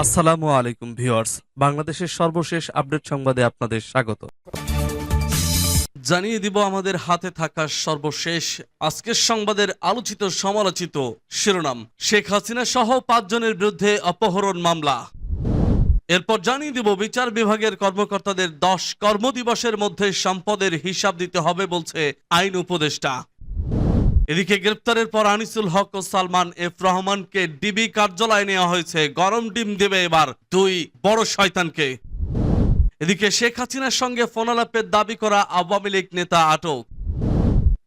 আসসালামু আলাইকুম ভিউয়ার্স, বাংলাদেশের সর্বশেষ আপডেট সংবাদে আপনাদের স্বাগত। জানিয়ে দিব আমাদের হাতে থাকা সর্বশেষ আজকের সংবাদের আলোচিত সমালোচিত শিরোনাম। শেখ হাসিনা সহ 5 জনের বিরুদ্ধে অপহরণ মামলা। এরপর জানিয়ে দিব বিচার বিভাগের কর্মকর্তাদের 10 কর্মদিবসের মধ্যে সম্পদের হিসাব দিতে হবে বলছে আইন উপদেষ্টা। এদিকে গ্রেপ্তারের পর আনিসুল হক ও সালমান এফ রহমানকে ডিবি কার্যালয়ে নেওয়া হয়েছে। গরম ডিম দেবে এবার দুই বড় শয়তানকে। এদিকে শেখ হাসিনার সঙ্গে ফোনালাপের দাবি করা আওয়ামী লীগ নেতা আটক।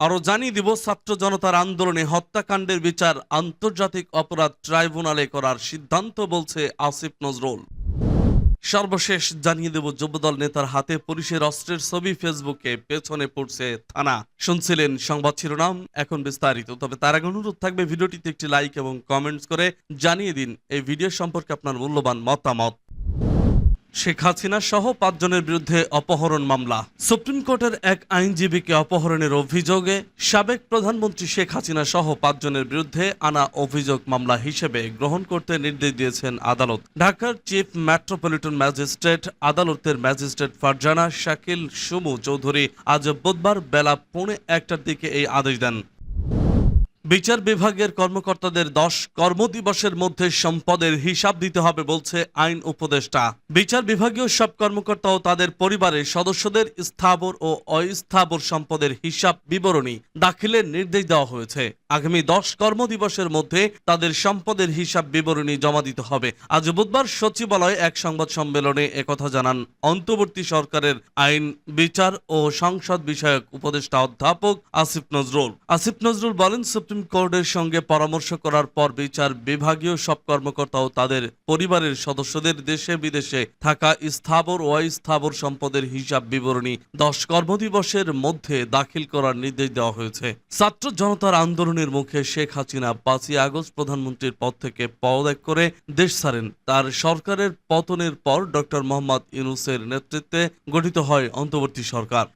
আরো জানিয়ে দিব ছাত্র জনতার আন্দোলনে হত্যাকাণ্ডের বিচার আন্তর্জাতিক অপরাধ ট্রাইব্যুনালে করার সিদ্ধান্ত বলছে আসিফ নজরুল। সর্বশেষ জানিয়ে দেব যুবদল নেতার হাতে পুলিশের অস্ত্রের ছবি, ফেসবুকে পেছনে পড়ছে থানা। শুনছিলেন সংবাদ শিরোনাম, এখন বিস্তারিত। তবে তার আগে অনুরোধ থাকবে ভিডিওটিতে একটি লাইক এবং কমেন্টস করে জানিয়ে দিন এই ভিডিও সম্পর্কে আপনার মূল্যবান মতামত। শেখ হাসিনা সহ 5 জনের বিরুদ্ধে অপহরণ মামলা। সুপ্রিম কোর্টের এক আইনজীবীকে অপহরণের অভিযোগে সাবেক প্রধানমন্ত্রী শেখ হাসিনা সহ 5 জনের বিরুদ্ধে আনা অভিযোগ মামলা হিসেবে গ্রহণ করতে নির্দেশ দিয়েছেন আদালত। ঢাকার চিফ মেট্রোপলিটন ম্যাজিস্ট্রেট আদালতের ম্যাজিস্ট্রেট ফারজানা শাকিল সুমু চৌধুরী আজ বুধবার বেলা 1:45টার দিকে এই আদেশ দেন। বিচার বিভাগের কর্মকর্তাদের 10 কর্মদিবসের মধ্যে সম্পদের হিসাব দিতে হবে বলছে আইন উপদেষ্টা। বিচার বিভাগীয় সব কর্মকর্তা ও তাদের পরিবারের সদস্যদের স্থাবর ও অস্থাবর সম্পদের হিসাব বিবরণী দাখিলের নির্দেশ দেওয়া হয়েছে। আগামী 10 কর্মদিবসের মধ্যে তাদের সম্পদের হিসাব বিবরণী জমা দিতে হবে। আজ বুধবার সচিবালয়ে এক সংবাদ সম্মেলনে একথা জানান অন্তর্বর্তী সরকারের আইন, বিচার ও সংসদ বিষয়ক উপদেষ্টা অধ্যাপক আসিফ নজরুল। আসিফ নজরুল বলেন, সুপ্রিম কোর্টের সঙ্গে পরামর্শ করার পর বিচার বিভাগীয় সব কর্মকর্তা ও তাদের পরিবারের সদস্যদের দেশে বিদেশে থাকা স্থাবর ও অস্থাবর সম্পদের হিসাব বিবরণী 10 কর্মদিবসের মধ্যে দাখিল করার নির্দেশ দেওয়া হয়েছে। ছাত্র জনতার আন্দোলনের মুখে শেখ হাসিনা 5ই আগস্ট প্রধানমন্ত্রীর পদ থেকে পদত্যাগ করে দেশ ছাড়েন। তার সরকারের পতনের পর ডক্টর মোহাম্মদ ইউনূসের নেতৃত্বে গঠিত হয় অন্তর্বর্তী সরকার।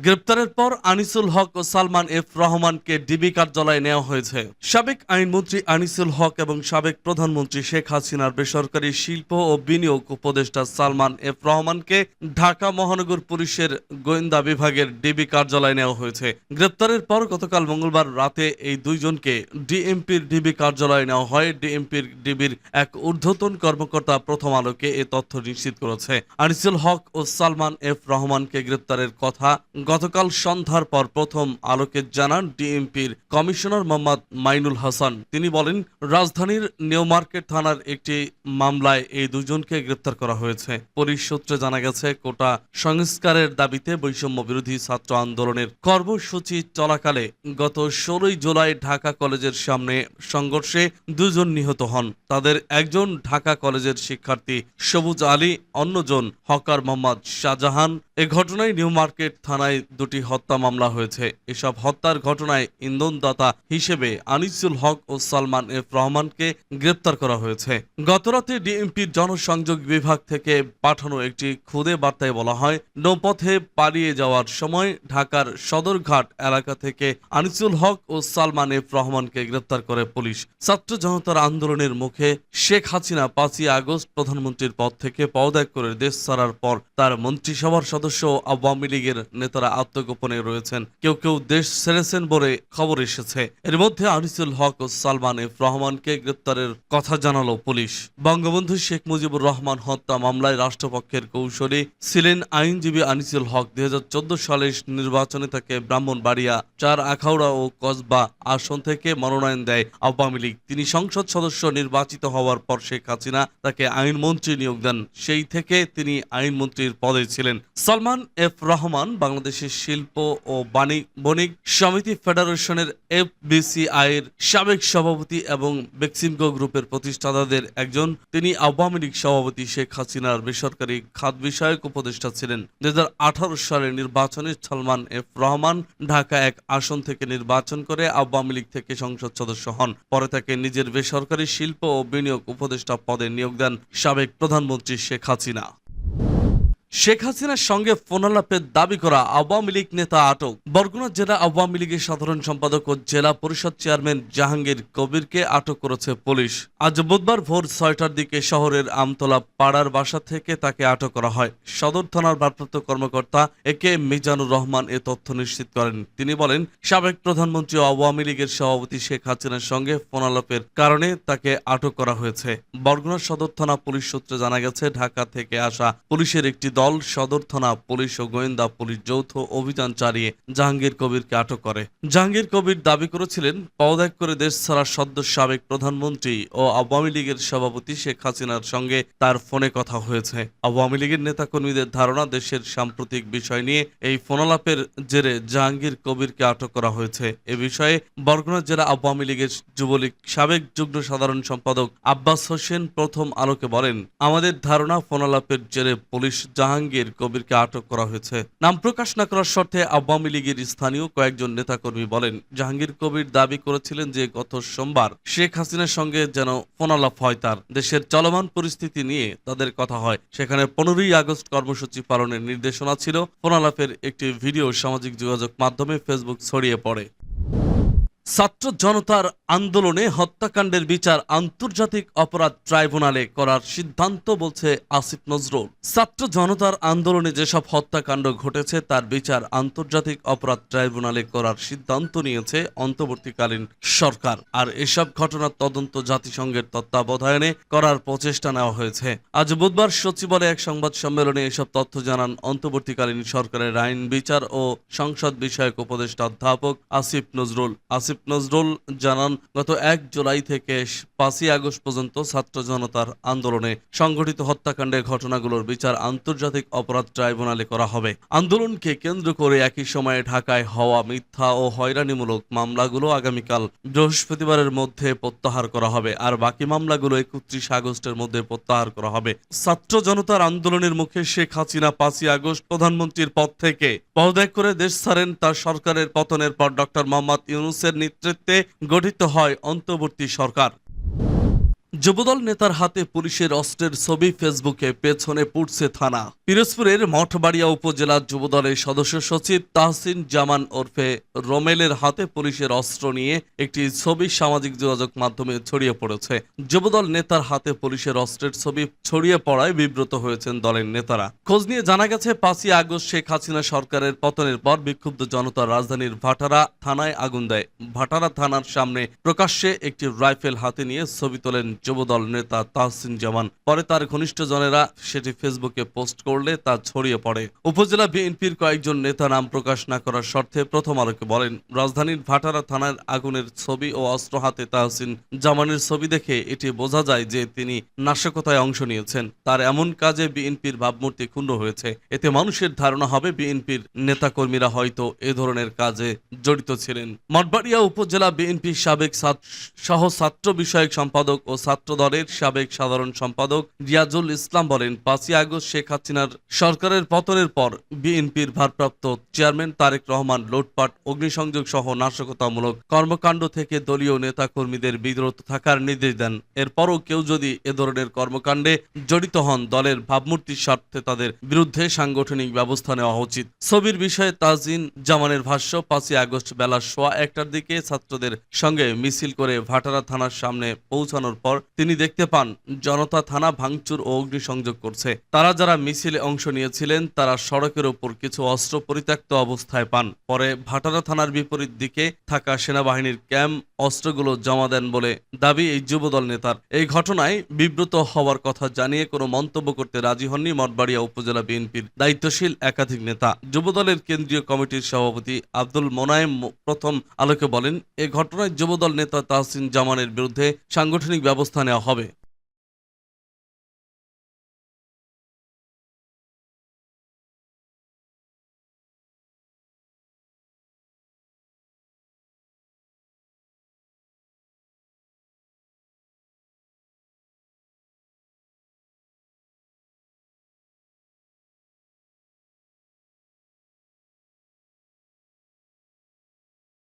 গ্রেপ্তারের পর আনিসুল হক ও সালমান এফ রহমানকে ডিবি কার্যালয়ে নেওয়া হয়েছে। সাবেক আইনমন্ত্রী আনিসুল হক এবং সাবেক প্রধানমন্ত্রী শেখ হাসিনার বেসরকারি শিল্প ও বিনিয়োগ উপদেষ্টা সালমান এফ রহমানকে ঢাকা মহানগর পুলিশের গোয়েন্দা বিভাগের ডিবি কার্যালয়ে নেওয়া হয়েছে। গ্রেপ্তারের পর গতকাল মঙ্গলবার রাতে এই দুইজনকে ডিএমপির ডিবি কার্যালয়ে নেওয়া হয়। ডিবির এক ঊর্ধ্বতন কর্মকর্তা প্রথম আলোকে এ তথ্য নিশ্চিত করেছে। আনিসুল হক ও সালমান এফ রহমানকে গ্রেপ্তারের কথা গতকাল সন্ধ্যার পর প্রথম আলোকে জানান ডিএমপির কমিশনার মোহাম্মদ মাইনুল হাসান। তিনি বলেন, রাজধানীর নিউ মার্কেট থানার একটি মামলায় এই দুজনকে গ্রেপ্তার করা হয়েছে। পুলিশ সূত্রে জানা গেছে, কোটা সংস্কারের দাবিতে বৈষম্য বিরোধী ছাত্র আন্দোলনের কর্মসূচি চলাকালে গত 16ই জুলাই ঢাকা কলেজের সামনে সংঘর্ষে 2 জন নিহত হন। তাদের একজন ঢাকা কলেজের শিক্ষার্থী সবুজ আলী, অন্যজন হকার মোহাম্মদ শাহজাহান। এ ঘটনায় নিউ মার্কেট থানায় 2টি হত্যা মামলা হয়েছে। এসব হত্যার ঘটনায় ইন্ধনদাতা হিসেবে আনিসুল হক ও সালমান এফ রহমানকে গ্রেপ্তার করা হয়েছে। গতরাতে ডিএমপির জনসংযোগ বিভাগ থেকে পাঠানো একটি খুদে বার্তায় বলা হয়, নৌপথে পালিয়ে যাওয়ার সময় ঢাকার সদরঘাট এলাকা থেকে আনিসুল হক ও সালমান এফ রহমানকে গ্রেপ্তার করে পুলিশ। ছাত্র জনতার আন্দোলনের মুখে শেখ হাসিনা 5ই আগস্ট প্রধানমন্ত্রীর পদ থেকে পদত্যাগ করে দেশ ছাড়ার পর তার মন্ত্রিসভার সদস্য আওয়ামী লীগের নেতারা আত্মগোপনে রয়েছেন। কেউ কেউ দেশ ছেড়েছেন বলে খবর এসেছে। এর মধ্যে আনিসুল হক ও সালমান এফ রহমানকে গ্রেপ্তারের কথা জানালো পুলিশ। বঙ্গবন্ধু শেখ মুজিবুর রহমান হত্যা মামলায় রাষ্ট্রপক্ষের কৌশলী ছিলেন আইনজীবী আনিসুল হক। 2014 সালের নির্বাচনে তাকে ব্রাহ্মণবাড়িয়া 4 আখাউড়া ও কসবা আসন থেকে মনোনয়ন দেয় আওয়ামী লীগ। তিনি সংসদ সদস্য নির্বাচিত হওয়ার পর শেখ হাসিনা তাকে আইনমন্ত্রী নিয়োগ দেন। সেই থেকে তিনি আইনমন্ত্রীর পদে ছিলেন। সালমান এফ রহমান বাংলাদেশের শিল্প ও বণিক সমিতি ফেডারেশনের FBCI এর সাবেক সভাপতি এবং বেক্সিমকো গ্রুপের প্রতিষ্ঠাতাদের একজন। তিনি আওয়ামী লীগ সভাপতি শেখ হাসিনার বেসরকারি খাত বিষয়ক উপদেষ্টা ছিলেন। 2018 সালের নির্বাচনে সালমান এফ রহমান ঢাকা 1 আসন থেকে নির্বাচন করে আওয়ামী লীগ থেকে সংসদ সদস্য হন। পরে তাকে নিজের বেসরকারি শিল্প ও বিনিয়োগ উপদেষ্টা পদে নিয়োগ দেন সাবেক প্রধানমন্ত্রী শেখ হাসিনা। শেখ হাসিনার সঙ্গে ফোনালাপের দাবি করা আওয়ামী লীগ নেতা আটক। বরগুনা জেলা আওয়ামী লীগের সাধারণ সম্পাদক ও জেলা পরিষদ চেয়ারম্যান জাহাঙ্গীর কবিরকে আটক করেছে পুলিশ। আজ বুধবার ভোর 6টার দিকে শহরের আমতলা পাড়ার বাসা থেকে তাকে আটক করা হয়। সদর থানার ভারপ্রাপ্ত কর্মকর্তা একে মিজানুর রহমান এ তথ্য নিশ্চিত করেন। তিনি বলেন, সাবেক প্রধানমন্ত্রী ও আওয়ামী লীগের সভাপতি শেখ হাসিনার সঙ্গে ফোনালাপের কারণে তাকে আটক করা হয়েছে। বরগুনা সদর থানা পুলিশ সূত্রে জানা গেছে, ঢাকা থেকে আসা পুলিশের একটি দল সদর থানা পুলিশ ও গোয়েন্দা পুলিশ যৌথ অভিযান চালিয়ে জাহাঙ্গীর কবিরকে আটক করে। জাহাঙ্গীর কবির দাবি করেছিলেন, পদত্যাগ করে দেশ ছাড়া সদ্য সাবেক প্রধানমন্ত্রী ও আওয়ামী লীগের সভাপতি শেখ হাসিনার সঙ্গে তার ফোনে কথা হয়েছে। আওয়ামী লীগের নেতাকর্মীদের ধারণা, দেশের সাম্প্রতিক বিষয় নিয়ে এই ফোনালাপের জেরে জাহাঙ্গীর কবিরকে আটক করা হয়েছে। এ বিষয়ে বরগুনা জেলা আওয়ামী লীগের যুবলীগ সাবেক যুগ্ম সাধারণ সম্পাদক আব্বাস হোসেন প্রথম আলোকে বলেন, আমাদের ধারণা ফোনালাপের জেরে পুলিশ জাহাঙ্গীর কবিরকে আটক করা হয়েছে। নাম প্রকাশ না করার শর্তে আওয়ামী লীগের স্থানীয় কয়েকজন নেতাকর্মী বলেন, জাহাঙ্গীর কবির দাবি করেছিলেন যে গত সোমবার শেখ হাসিনার সঙ্গে যেন ফোনালাপ হয়, তার দেশের চলমান পরিস্থিতি নিয়ে তাদের কথা হয়। সেখানে 15ই আগস্ট কর্মসূচি পালনের নির্দেশনা ছিল। ফোনালাপের একটি ভিডিও সামাজিক যোগাযোগ মাধ্যমে ফেসবুক ছড়িয়ে পড়ে। ছাত্র জনতার আন্দোলনে হত্যাকাণ্ডের বিচার আন্তর্জাতিক অপরাধ ট্রাইব্যুনালে করার সিদ্ধান্ত, বলছে আসিফ নজরুল। ছাত্র জনতার আন্দোলনে যেসব হত্যাকাণ্ড ঘটেছে তার বিচার আন্তর্জাতিক অপরাধ ট্রাইব্যুনালে করার সিদ্ধান্ত নিয়েছে অন্তর্বর্তীকালীন সরকার। আর এসব ঘটনার তদন্ত জাতিসংঘের তত্ত্বাবধানে করার প্রচেষ্টা নেওয়া হয়েছে। আজ বুধবার সচিবালয়ে এক সংবাদ সম্মেলনে এসব তথ্য জানান অন্তর্বর্তীকালীন সরকারের আইন বিচার ও সংসদ বিষয়ক উপদেষ্টা অধ্যাপক আসিফ নজরুল। আসিফ নজরুল জানান, গত 1 জুলাই থেকে 5ই আগস্ট পর্যন্ত ছাত্র জনতার আন্দোলনে সংঘটিত হত্যাকাণ্ডের ঘটনাগুলোর বিচার আন্তর্জাতিক অপরাধ ট্রাইব্যুনালে করা হবে। আন্দোলনকে কেন্দ্র করে একই সময়ে ঢাকায় হওয়া মিথ্যা ও হয়রানিমূলক মামলাগুলো আগামীকাল বৃহস্পতিবারের মধ্যে প্রত্যাহার করা হবে, আর বাকি মামলাগুলো 31 আগস্টের মধ্যে প্রত্যাহার করা হবে। ছাত্র জনতার আন্দোলনের মুখে শেখ হাসিনা 5ই আগস্ট প্রধানমন্ত্রীর পদ থেকে পদত্যাগ করে দেশ ছাড়েন। তার সরকারের পতনের পর ডক্টর মোহাম্মদ ইউনূসের নেতৃত্বে গঠিত হয় অন্তর্বর্তী সরকার। যুবদল নেতার হাতে পুলিশের অস্ত্রের ছবি ফেসবুকে, পেছনে পুড়ছে থানা। পিরোজপুরের মঠবাড়িয়া উপজেলা যুবদলের সদস্য সচিব তাহসিন জামান ওরফে রোমেলের হাতে পুলিশের অস্ত্র নিয়ে একটি ছবি সামাজিক যোগাযোগ মাধ্যমে ছড়িয়ে পড়েছে। যুবদল নেতার হাতে পুলিশের অস্ত্রের ছবি ছড়িয়ে পড়ায় বিব্রত হয়েছেন দলের নেতারা। খোঁজ নিয়ে জানা গেছে, 5ই আগস্ট শেখ হাসিনা সরকারের পতনের পর বিক্ষুব্ধ জনতা রাজধানীর ভাটারা থানায় আগুন দেয়। ভাটারা থানার সামনে প্রকাশ্যে একটি রাইফেল হাতে নিয়ে ছবি তোলেন যুবদল নেতা তাহসিন জামান। পরে তার ঘনিষ্ঠজনেরা সেটি ফেসবুকে পোস্ট করলে তা ছড়িয়ে পড়ে। উপজেলা বিএনপির কয়েকজন নেতা নাম প্রকাশ না করার শর্তে প্রথম আলোকে বলেন, রাজধানীর ভাটারা থানার আগুনের ছবি ও অস্ত্র হাতে তাহসিন জামানের ছবি দেখে এটি বোঝা যায় যে তিনি নাশকতায় অংশ নিয়েছেন। তার এমন কাজে বিএনপির ভাবমূর্তি ক্ষুণ্ণ হয়েছে। এতে মানুষের ধারণা হবে বিএনপির নেতাকর্মীরা হয়তো এ ধরনের কাজে জড়িত ছিলেন। মঠবাড়িয়া উপজেলা বিএনপির সাবেক সহ ছাত্র বিষয়ক সম্পাদক ও ছাত্র দলের সাবেক সাধারণ সম্পাদক রিয়াজুল ইসলাম বলেন, 5ই আগস্ট শেখ হাসিনার সরকারের পতনের পর বিএনপির ভারপ্রাপ্ত চেয়ারম্যান তারেক রহমান লুটপাট, অগ্নিসংযোগ সহ নাশকতামূলক কর্মকাণ্ড থেকে দলীয় নেতাকর্মীদের বিরত থাকার নির্দেশ দেন। এরপরও কেউ যদি এ ধরনের কর্মকাণ্ডে জড়িত হন, দলের ভাবমূর্তির স্বার্থে তাদের বিরুদ্ধে সাংগঠনিক ব্যবস্থা নেওয়া উচিত। ছবির বিষয়ে তাহসিন জামানের ভাষ্য, 5ই আগস্ট বেলা 1:15টার দিকে ছাত্রদের সঙ্গে মিছিল করে ভাটারা থানার সামনে পৌঁছানোর পর তিনি দেখতে পান জনতা থানা ভাঙচুর ও অগ্নিসংযোগ করছে। তারা যারা মিছিলে অংশ নিয়েছিলেন তারা সড়কের উপর কিছু অস্ত্র পরিত্যক্ত অবস্থায় পান। পরে ভাটারা থানার বিপরীত দিকে থাকা সেনাবাহিনীর ক্যাম্প অস্ত্রগুলো জমা দেন বলে দাবি এই যুবদল নেতার। এই ঘটনায় বিব্রত হওয়ার কথা জানিয়ে কোনো মন্তব্য করতে রাজি হননি মঠবাড়িয়া উপজেলা বিএনপির দায়িত্বশীল একাধিক নেতা। যুবদলের কেন্দ্রীয় কমিটির সভাপতি আব্দুল মোনায়েম প্রথম আলোকে বলেন, এ ঘটনায় যুবদল নেতা তাহসিন জামানের বিরুদ্ধে সাংগঠনিক ব্যবস্থা নেওয়া হবে।